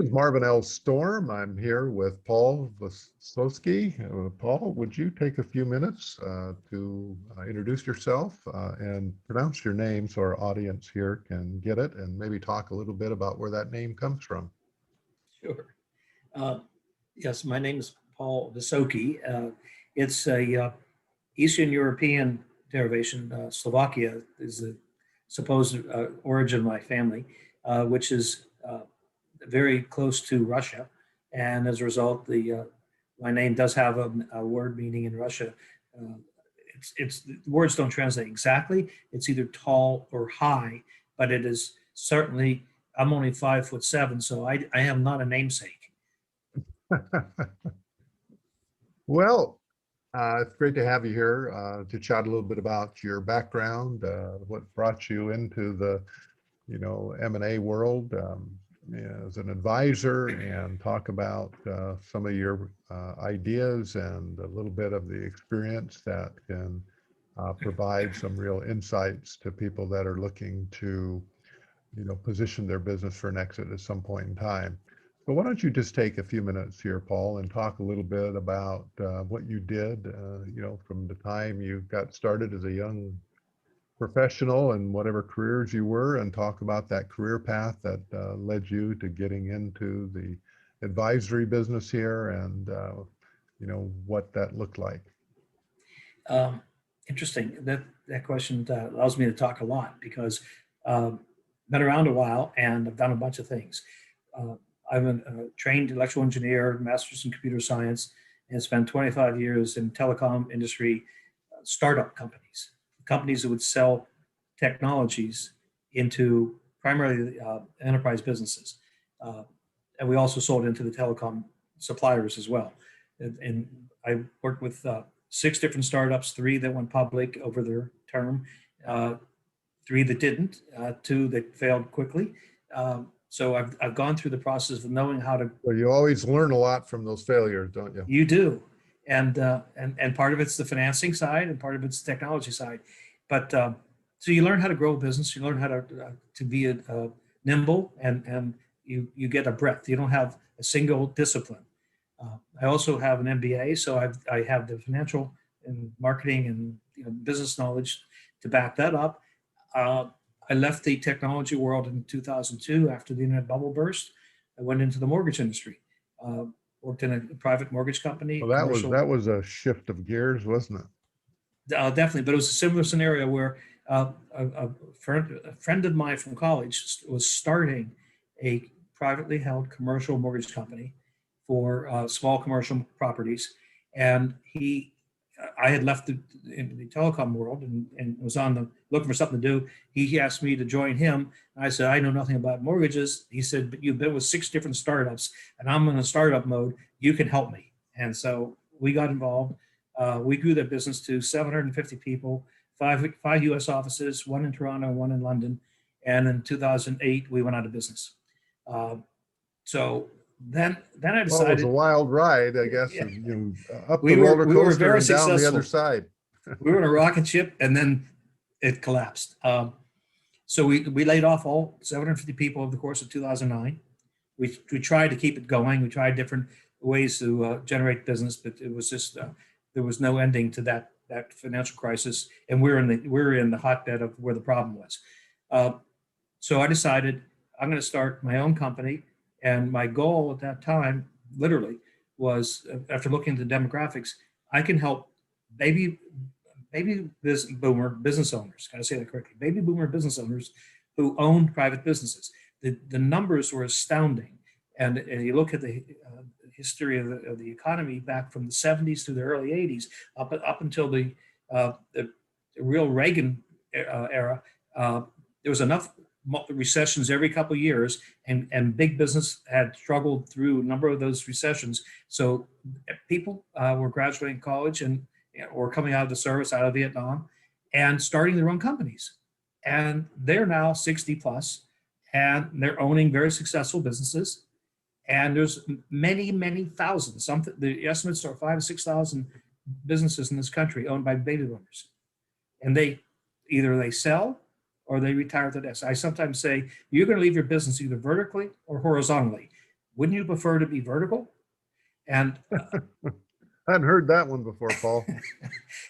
This is Marvin L. Storm. I'm here with Paul Visokey. Paul, would you take a few minutes to introduce yourself and pronounce your name so our audience here can get it, and maybe talk a little bit about where that name comes from? Sure. Yes, my name is Paul Visokey. It's a Eastern European derivation. Slovakia is the supposed origin of my family, which is very close to Russia, and as a result, my name does have a word meaning in Russia. It's the words don't translate exactly. It's either tall or high, but it is certainly. I'm only 5'7", so I am not a namesake. Well, it's great to have you here to chat a little bit about your background, what brought you into the, M&A world as an advisor, and talk about some of your ideas and a little bit of the experience that can provide some real insights to people that are looking to, position their business for an exit at some point in time. But why don't you just take a few minutes here, Paul, and talk a little bit about what you did, from the time you got started as a young professional and whatever careers you were, and talk about that career path that led you to getting into the advisory business here, and what that looked like. Interesting. That question allows me to talk a lot because been around a while and I've done a bunch of things. I'm a trained electrical engineer, master's in computer science, and spent 25 years in telecom industry, startup companies that would sell technologies into primarily enterprise businesses. And we also sold into the telecom suppliers as well. And I worked with 6 different startups, 3 that went public over their term, 3 that didn't, 2 that failed quickly. So I've gone through the process of knowing how to. Well, you always learn a lot from those failures, don't you? You do, and part of it's the financing side, and part of it's the technology side. But so you learn how to grow a business. You learn how to be nimble, and you get a breadth. You don't have a single discipline. I also have an MBA, so I have the financial and marketing and business knowledge to back that up. I left the technology world in 2002 after the internet bubble burst. I went into the mortgage industry, worked in a private mortgage company. Well, that was a shift of gears, wasn't it? Definitely, but it was a similar scenario where a friend of mine from college was starting a privately held commercial mortgage company for small commercial properties, and I had left the telecom world and was looking for something to do. He asked me to join him. I said, I know nothing about mortgages. He said, but you've been with 6 different startups and I'm in a startup mode. You can help me. And so we got involved. We grew that business to 750 people, 5 US offices, 1 in Toronto, 1 in London. And in 2008, we went out of business. So then I decided. Well, it was a wild ride, I guess. Yeah. Up the roller coaster and down the other side. We were in a rocket ship, and then it collapsed. So we laid off all 750 people over the course of 2009. We tried to keep it going. We tried different ways to generate business, but it was just there was no ending to that financial crisis, and we're in the hotbed of where the problem was. So I decided I'm going to start my own company. And my goal at that time, literally, was after looking at the demographics, I can help baby boomer business owners. Can I say that correctly? Baby boomer business owners who own private businesses. The numbers were astounding, and you look at the history of the economy back from the 70s to the early 80s, up until the real Reagan era. There was enough recessions every couple of years, and big business had struggled through a number of those recessions. So people were graduating college or coming out of the service, out of Vietnam, and starting their own companies. And they're now 60 plus, and they're owning very successful businesses. And there's many, many thousands. The estimates are 5,000 to 6,000 businesses in this country owned by baby boomers. And either they sell or they retire to death. I sometimes say, you're going to leave your business either vertically or horizontally. wouldn't you prefer to be vertical? And I hadn't heard that one before, Paul. But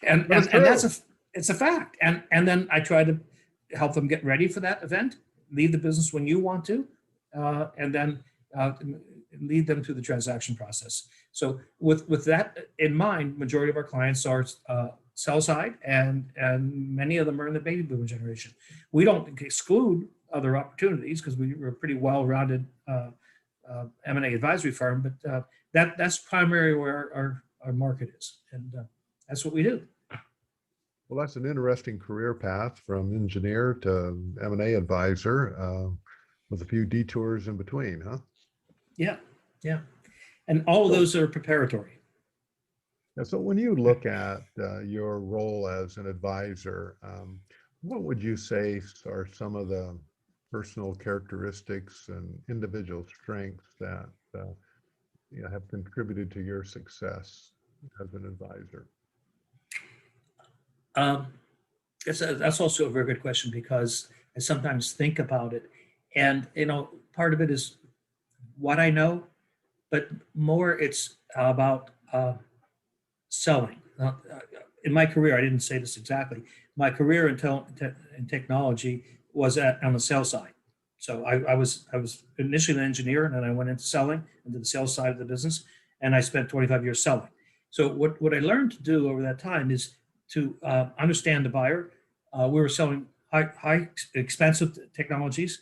it's and that's true. it's a fact. And then I try to help them get ready for that event, leave the business when you want to, and then lead them through the transaction process. So with that in mind, majority of our clients are sell side, and many of them are in the baby boomer generation. We don't exclude other opportunities because we're a pretty well-rounded M&A advisory firm, but that's primarily where our market is, and that's what we do. Well, that's an interesting career path from engineer to M&A advisor, with a few detours in between, huh? Yeah, yeah, and all of So, those are preparatory. yeah, so when you look at your role as an advisor, what would you say are some of the personal characteristics and individual strengths that have contributed to your success as an advisor? Um, that's also a very good question, because I sometimes think about it, and part of it is what I know, but more it's about selling. In my career, I didn't say this exactly. My career in technology was on the sales side. So I was initially an engineer, and then I went into selling, into the sales side of the business, and I spent 25 years selling. So what I learned to do over that time is to understand the buyer. We were selling high expensive technologies,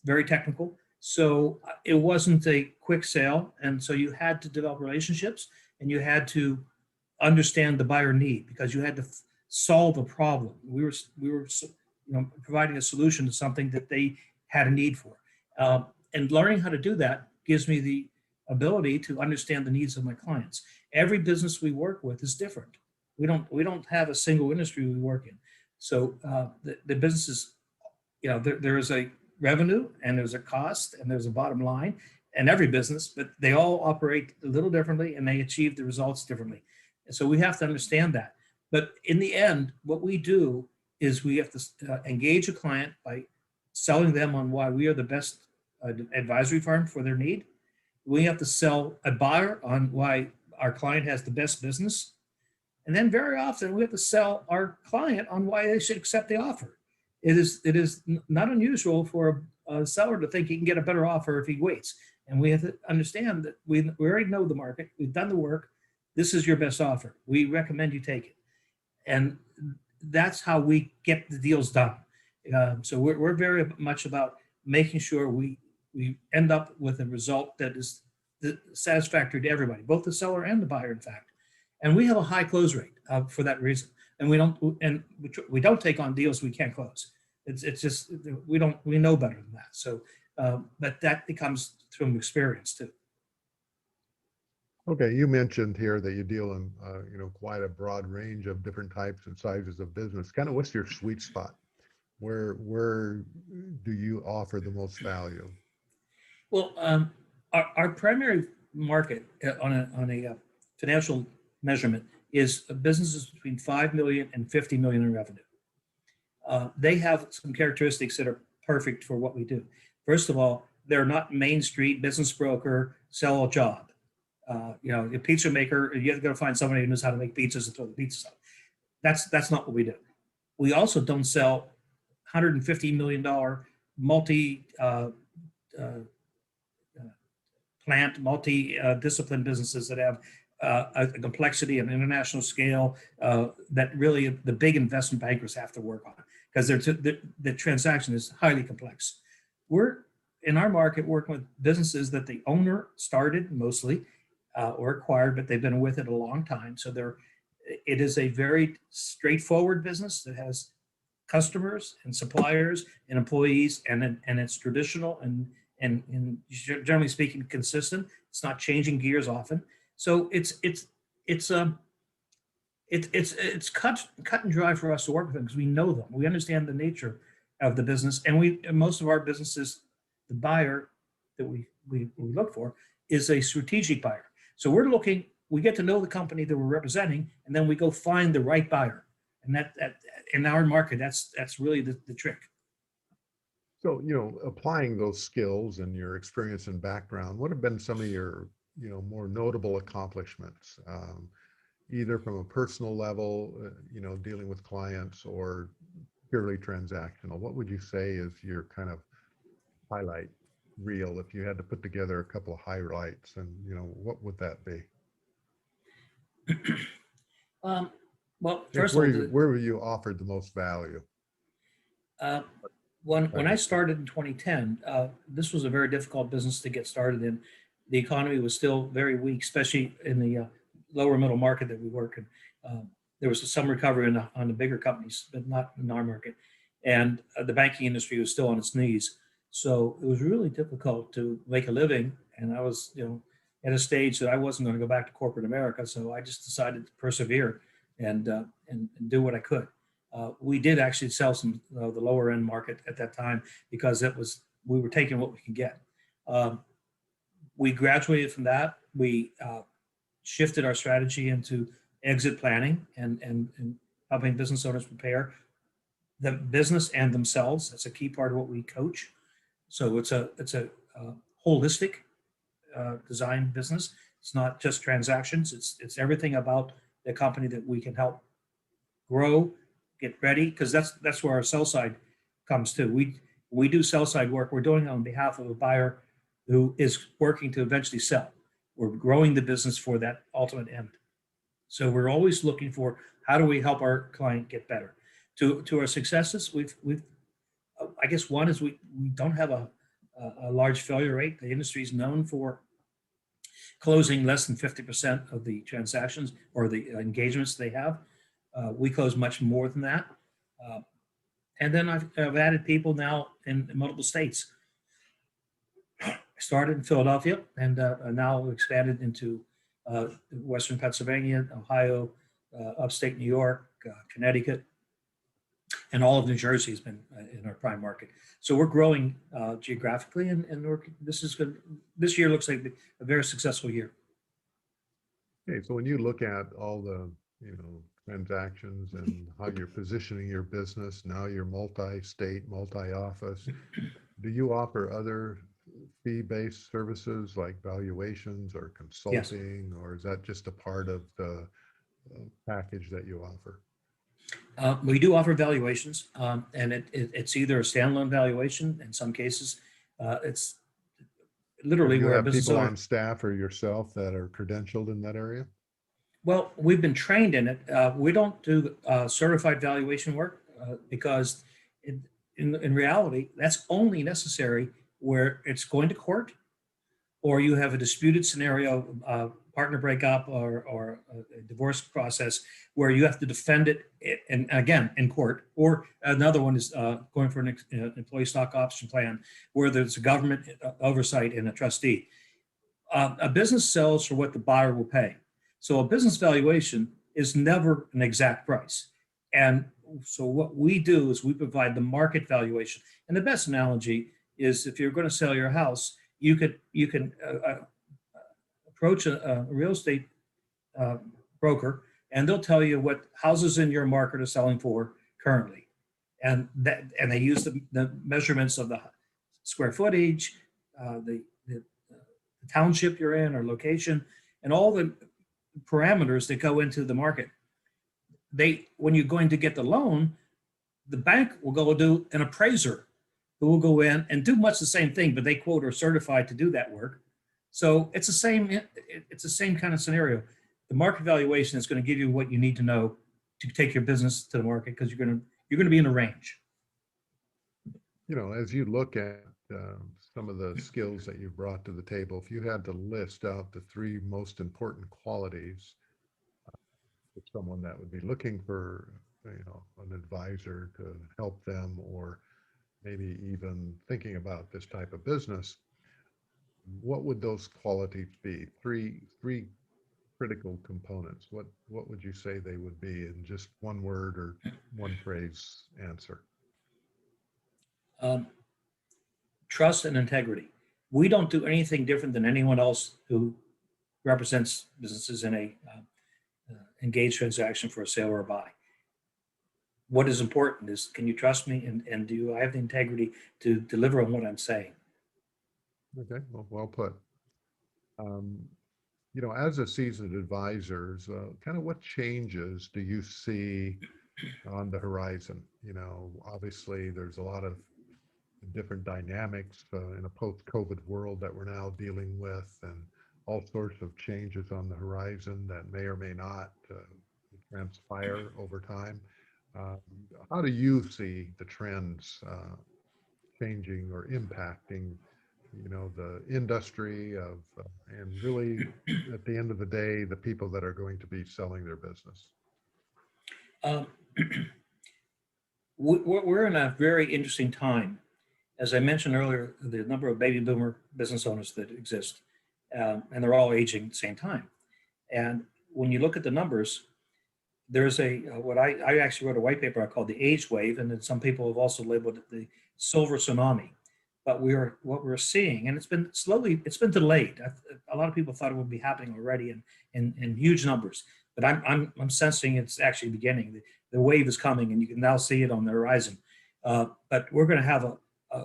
very technical. So it wasn't a quick sale, and so you had to develop relationships, and you had to understand the buyer need, because you had to solve a problem. We were providing a solution to something that they had a need for, and learning how to do that gives me the ability to understand the needs of my clients. Every business we work with is different. We don't have a single industry we work in. So the businesses, there is a revenue, and there's a cost, and there's a bottom line in every business, but they all operate a little differently, and they achieve the results differently. And so we have to understand that. But in the end, what we do is we have to engage a client by selling them on why we are the best advisory firm for their need. We have to sell a buyer on why our client has the best business. And then very often we have to sell our client on why they should accept the offer. It is not unusual for a seller to think he can get a better offer if he waits. And we have to understand that we already know the market. We've done the work. This is your best offer. We recommend you take it. And that's how we get the deals done. So we're very much about making sure we end up with a result that is satisfactory to everybody, both the seller and the buyer, in fact. And we have a high close rate for that reason. And we don't take on deals we can't close. It's just we know better than that. So, but that comes from experience too. Okay, you mentioned here that you deal in quite a broad range of different types and sizes of business. Kind of what's your sweet spot? Where do you offer the most value? Well, our primary market on a financial measurement is businesses between 5 million and 50 million in revenue. They have some characteristics that are perfect for what we do. First of all, they're not Main Street business broker, sell a job. A pizza maker, you have to go find somebody who knows how to make pizzas and throw the pizzas out. That's not what we do. We also don't sell $150 million multi plant, multi-discipline businesses that have a complexity and international scale that really the big investment bankers have to work on, because the transaction is highly complex. We're in our market working with businesses that the owner started mostly or acquired, but they've been with it a long time. So it is a very straightforward business that has customers and suppliers and employees, and it's traditional and generally speaking consistent. It's not changing gears often. So it's cut and dry for us to work with them, because we know them. We understand the nature of the business, and most of our businesses, the buyer that we look for is a strategic buyer. So we get to know the company that we're representing, and then we go find the right buyer. And that in our market, that's really the trick. So, applying those skills and your experience and background, what have been some of your, more notable accomplishments, either from a personal level, dealing with clients or purely transactional? What would you say is your kind of highlight reel if you had to put together a couple of highlights, and, what would that be? Um, well, Like first of all, where were you offered the most value? uh, when Type I of skill. started in 2010, this was a very difficult business to get started in. The economy was still very weak, especially in the lower middle market that we work in. There was some recovery on the bigger companies, but not in our market. And the banking industry was still on its knees. So it was really difficult to make a living. And I was, at a stage that I wasn't going to go back to corporate America. So I just decided to persevere and do what I could. We did actually sell some the lower end market at that time because we were taking what we could get. Um, we graduated from that. We shifted our strategy into exit planning and helping business owners prepare the business and themselves. That's a key part of what we coach. So it's a holistic design business. It's not just transactions. It's everything about the company that we can help grow, get ready, because that's where our sell side comes to. We do sell side work. We're doing it on behalf of a buyer who is working to eventually sell. We're growing the business for that ultimate end. So we're always looking for how do we help our client get better. To our successes, we've I guess one is we don't have a large failure rate. The industry is known for closing less than 50% of the transactions or the engagements they have. We close much more than that. Uh, and then I've added people now in multiple states. I started in Philadelphia and now expanded into Western Pennsylvania, Ohio, upstate New York, Connecticut, and all of New Jersey has been in our prime market. So we're growing geographically, and this is good. This year looks like a very successful year. Okay, so when you look at all the, transactions and how you're positioning your business, now you're multi-state, multi-office, do you offer other fee-based services like valuations or Yes. consulting, or is that just a part of the package that you offer? We do offer valuations, and it's either a standalone valuation. In some cases, it's Or do literally you where a have business people owner. on staff or yourself that are credentialed in that area? Well, we've been trained in it. We don't do certified valuation work because in reality, that's only necessary where it's going to court or you have a disputed scenario, partner breakup or a divorce process where you have to defend it, and again, in court. Or another one is going for an employee stock option plan where there's a government oversight and a trustee. A business sells for what the buyer will pay. So a business valuation is never an exact price. And so what we do is we provide the market valuation. And the best analogy is if you're going to sell your house, you can approach a real estate uh, broker, and they'll tell you what houses in your market are selling for currently, and they use the measurements of the square footage, the township you're in or location, and all the parameters that go into the market. When you're going to get the loan, the bank will go do an appraiser who will go in and do much the same thing, but they quote are certified to do that work. So it's the same kind of scenario. The market valuation is going to give you what you need to know to take your business to the market because you're going to be in a range. As you look at some of the skills that you brought to the table, if you had to list out the three most important qualities for someone that would be looking for, an advisor to help them, or maybe even thinking about this type of business, what would those qualities be? Three critical components. What would you say they would be in just one word or one phrase answer? Um, Trust and integrity. We don't do anything different than anyone else who represents businesses in a engaged transaction for a sale or a buy. what is important is, can you trust me, and do I have the integrity to deliver on what I'm saying? Okay, well put. Um, as a seasoned advisors, kind of what changes do you see on the horizon? Obviously there's a lot of different dynamics in a post-COVID world that we're now dealing with, and all sorts of changes on the horizon that may or may not transpire over time. Um, how do you see the trends changing or impacting, the industry and really at the end of the day, the people that are going to be selling their business? Um, we're in a very interesting time. As I mentioned earlier, the number of baby boomer business owners that exist, and they're all aging at the same time. And when you look at the numbers, there's what I actually wrote a white paper I called the age wave, and then some people have also labeled it the silver tsunami. But what we're seeing, and it's been delayed. A lot of people thought it would be happening already in huge numbers, but I'm sensing it's actually beginning. The wave is coming, and you can now see it on the horizon. But we're going to have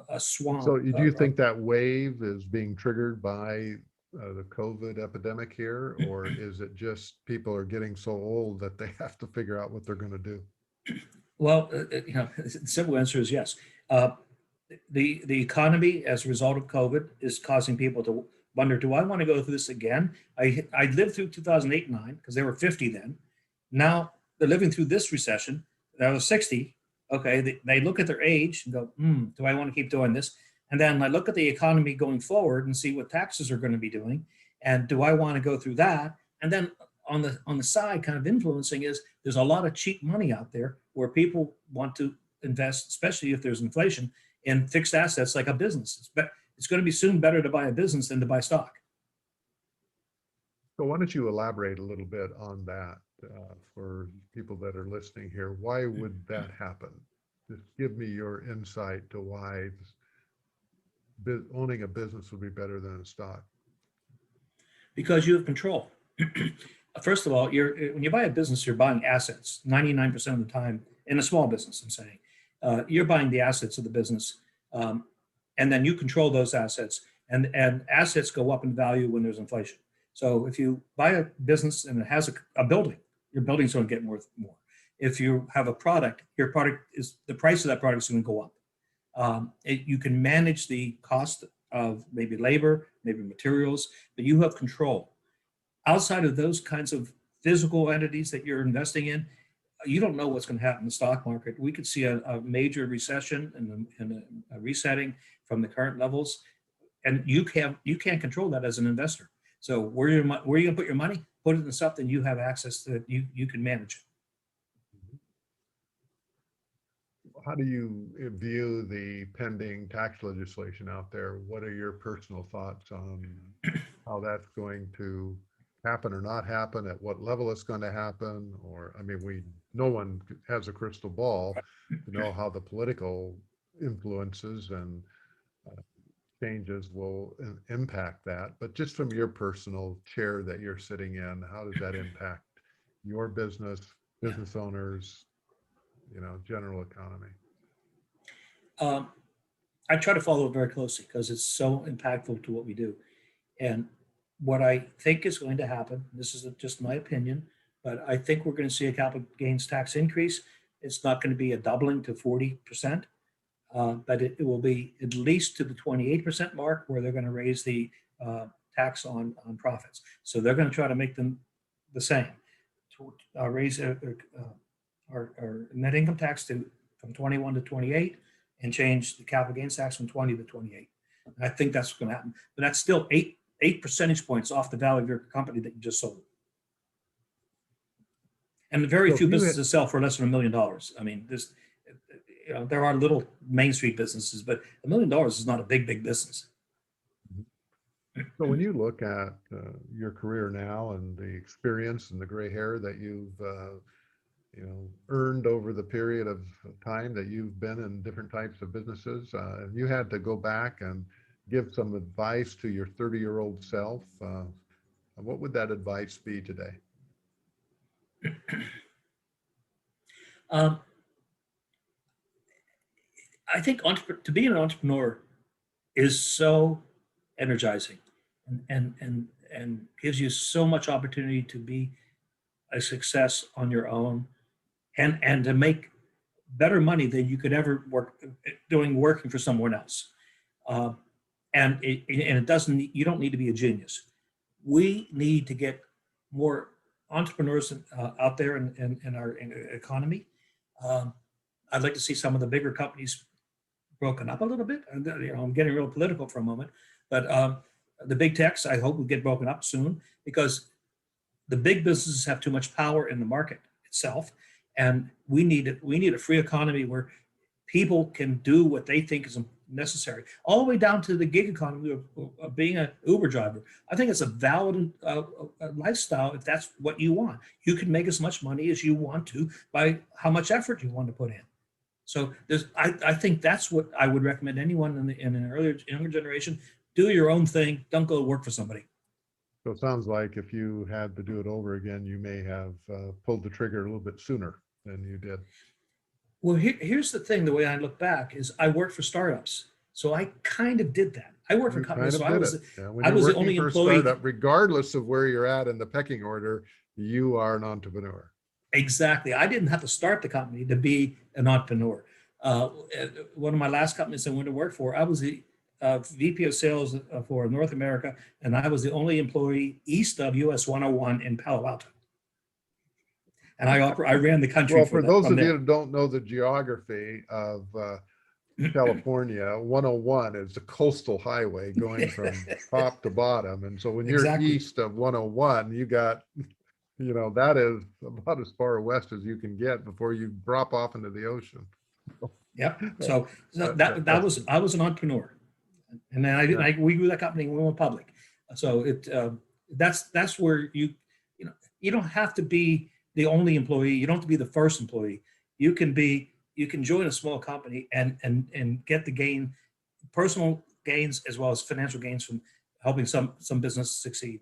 a swamp. So do you think that wave is being triggered by the COVID epidemic here, or is it just people are getting so old that they have to figure out what they're going to do? Well, the simple answer is yes. The economy, as a result of COVID, is causing people to wonder, do I want to go through this again? I lived through 2008 and 9 because they were 50 then. Now they're living through this recession. That was 60. Okay, they look at their age and go, do I want to keep doing this? And then I look at the economy going forward and see what taxes are going to be doing, and do I want to go through that? And then on the side, kind of influencing, is there's a lot of cheap money out there where people want to invest, especially if there's inflation, in fixed assets like a business. It's going to be soon better to buy a business than to buy stock. So why don't you elaborate a little bit on that for people that are listening here? Why would that happen? Just give me your insight to why owning a business would be better than a stock. Because you have control. First of all, when you buy a business, you're buying assets 99% of the time. In a small business, I'm saying, you're buying the assets of the business, and then you control those assets, and assets go up in value when there's inflation. So if you buy a business and it has a building, your building's going to get worth more. If you have a product, your product is, the price of that product is going to go up. You can manage the cost of maybe labor, maybe materials, but you have control. Outside of those kinds of physical entities that you're investing in, you don't know what's going to happen in the stock market. We could see a major recession and a resetting from the current levels, and you can't control that as an investor. So where are you going to put your money? Put it in something you have access to, that you can manage. How do you view the pending tax legislation out there? What are your personal thoughts on how that's going to happen or not happen, at what level it's going to happen? Or, I mean, no one has a crystal ball to know how the political influences and changes will impact that. But just from your personal chair that you're sitting in, how does that impact your business owners, general economy? I try to follow it very closely because it's so impactful to what we do. And what I think is going to happen, this is just my opinion, but I think we're going to see a capital gains tax increase. It's not going to be a doubling to 40%, but it will be at least to the 28% mark, where they're going to raise the tax on profits. So they're going to try to make them the same, raise our net income tax from 21 to 28, and change the capital gains tax from 20 to 28. And I think that's going to happen, but that's still eight percentage points off the value of your company that you just sold. And very few businesses sell for less than $1 million. I mean, there are little Main Street businesses, but $1 million is not a big business. So when you look at your career now and the experience and the gray hair that you've earned over the period of time that you've been in different types of businesses, if you had to go back and give some advice to your 30-year-old self, what would that advice be today? I think to be an entrepreneur is so energizing, and gives you so much opportunity to be a success on your own, and to make better money than you could ever working for someone else. Uh, and it doesn't, you don't need to be a genius. We need to get more entrepreneurs out there in our economy. Um, I'd like to see some of the bigger companies broken up a little bit. And, I'm getting real political for a moment, but the big techs, I hope will get broken up soon, because the big businesses have too much power in the market itself, and we need a free economy where people can do what they think is necessary, all the way down to the gig economy of being an Uber driver. I think it's a valid lifestyle if that's what you want. You can make as much money as you want to by how much effort you want to put in. So I think that's what I would recommend anyone in an earlier younger generation. Do your own thing. Don't go work for somebody. So it sounds like if you had to do it over again, you may have pulled the trigger a little bit sooner than you did. Well, here's the thing. The way I look back is I worked for startups, so I kind of did that. I worked for You companies, kind so of I did was it. Yeah, when I you're was the working only for a employee. startup, regardless of where you're at in the pecking order, you are an entrepreneur. Exactly. I didn't have to start the company to be an entrepreneur. Uh, One of my last companies I went to work for, I was the VP of sales for North America, and I was the only employee east of US 101 in Palo Alto. And I ran the country Well, for those from of you there. that don't know the geography of California, 101 is the coastal highway going from top to bottom. And so when you're Exactly. east of 101, you got, that is about as far west as you can get before you drop off into the ocean. Yep. So So that's, I was an entrepreneur, and then yeah. we grew that company and we went public. So that's where you don't have to be the only employee. You don't have to be the first employee. You can join a small company and get the personal gains as well as financial gains from helping some business succeed.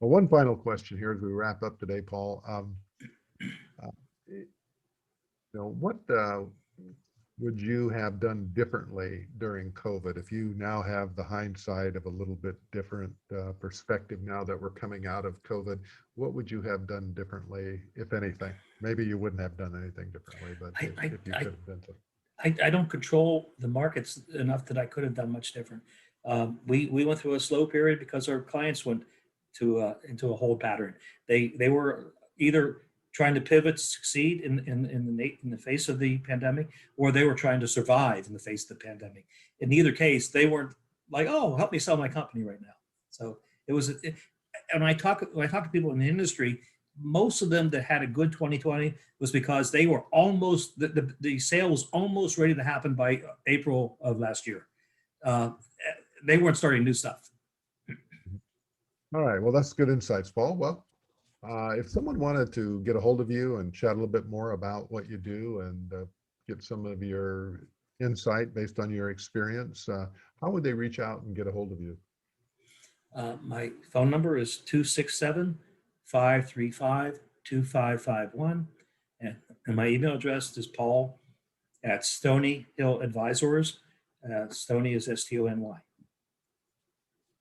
Well, one final question here as we wrap up today, Paul. What would you have done differently during COVID if you now have the hindsight of a little bit different perspective now that we're coming out of COVID? What would you have done differently, if anything? Maybe you wouldn't have done anything differently, but if you could have done something. I don't control the markets enough that I could have done much different. We went through a slow period because our clients went into a hold pattern. They were either trying to pivot to succeed in the face of the pandemic, or they were trying to survive in the face of the pandemic. In either case, they weren't like, "Oh, help me sell my company right now." So it was, and when I talk to people in the industry, most of them that had a good 2020 was because they were almost the sale was almost ready to happen by April of last year. Uh, they weren't starting new stuff. All right. Well, that's good insights, Paul. Well, if someone wanted to get a hold of you and chat a little bit more about what you do and get some of your insight based on your experience, how would they reach out and get a hold of you? My phone number is 267-535-2551. And my email address is paul@Stony Hill Advisors. Stony is Stony.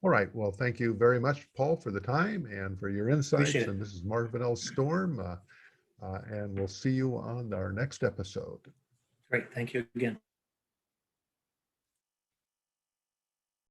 All right. Well, thank you very much, Paul, for the time and for your insights. Appreciate it. And this is Marvin L. Storm, and we'll see you on our next episode. Great. Thank you again.